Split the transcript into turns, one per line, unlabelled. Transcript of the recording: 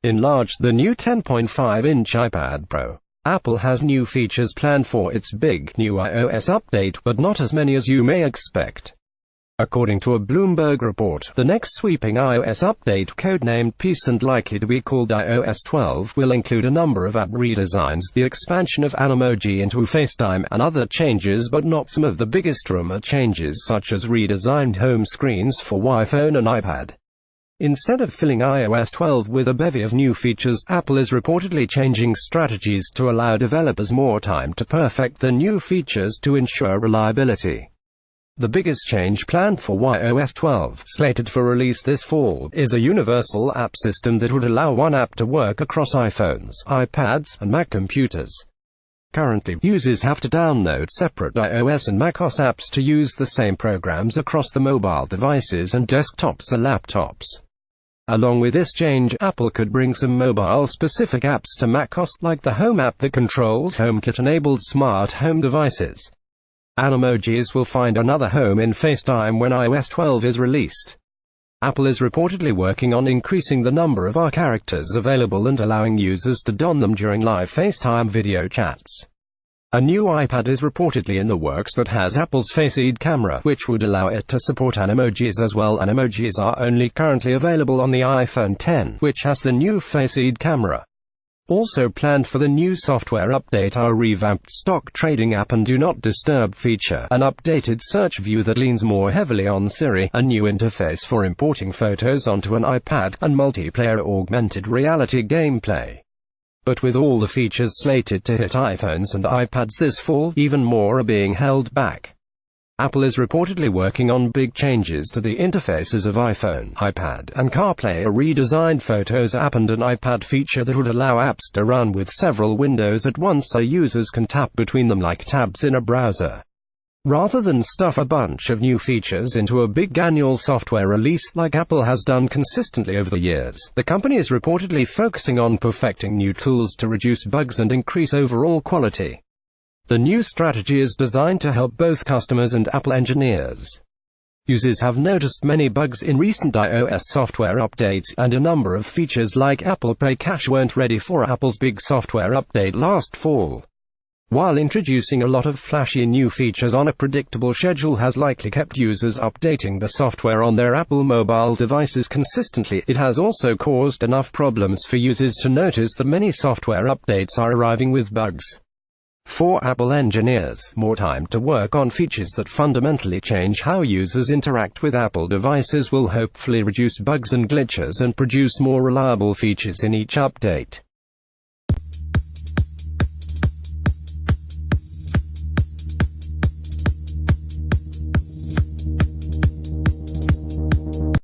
enlarged the new 10.5-inch iPad Pro. Apple has new features planned for its big new iOS update, but not as many as you may expect. According to a Bloomberg report, the next sweeping iOS update, codenamed Peace and likely to be called iOS 12, will include a number of app redesigns, the expansion of Animoji into FaceTime, and other changes, but not some of the biggest rumored changes, such as redesigned home screens for iPhone and iPad. Instead of filling iOS 12 with a bevy of new features, Apple is reportedly changing strategies to allow developers more time to perfect the new features to ensure reliability. The biggest change planned for iOS 12, slated for release this fall, is a universal app system that would allow one app to work across iPhones, iPads, and Mac computers. Currently, users have to download separate iOS and macOS apps to use the same programs across the mobile devices and desktops or laptops. Along with this change, Apple could bring some mobile-specific apps to macOS, like the Home app that controls HomeKit-enabled smart home devices. Animojis will find another home in FaceTime when iOS 12 is released. Apple is reportedly working on increasing the number of AR characters available and allowing users to don them during live FaceTime video chats. A new iPad is reportedly in the works that has Apple's Face ID camera, which would allow it to support Animojis as well. Animojis are only currently available on the iPhone X, which has the new Face ID camera. Also planned for the new software update are a revamped stock trading app and Do Not Disturb feature, an updated search view that leans more heavily on Siri, a new interface for importing photos onto an iPad, and multiplayer augmented reality gameplay. But with all the features slated to hit iPhones and iPads this fall, even more are being held back. Apple is reportedly working on big changes to the interfaces of iPhone, iPad, and CarPlay, a redesigned Photos app and an iPad feature that would allow apps to run with several windows at once so users can tap between them like tabs in a browser. Rather than stuff a bunch of new features into a big annual software release, like Apple has done consistently over the years, the company is reportedly focusing on perfecting new tools to reduce bugs and increase overall quality. The new strategy is designed to help both customers and Apple engineers. Users have noticed many bugs in recent iOS software updates, and a number of features like Apple Pay Cash weren't ready for Apple's big software update last fall. While introducing a lot of flashy new features on a predictable schedule has likely kept users updating the software on their Apple mobile devices consistently, it has also caused enough problems for users to notice that many software updates are arriving with bugs. For Apple engineers, more time to work on features that fundamentally change how users interact with Apple devices will hopefully reduce bugs and glitches and produce more reliable features in each update.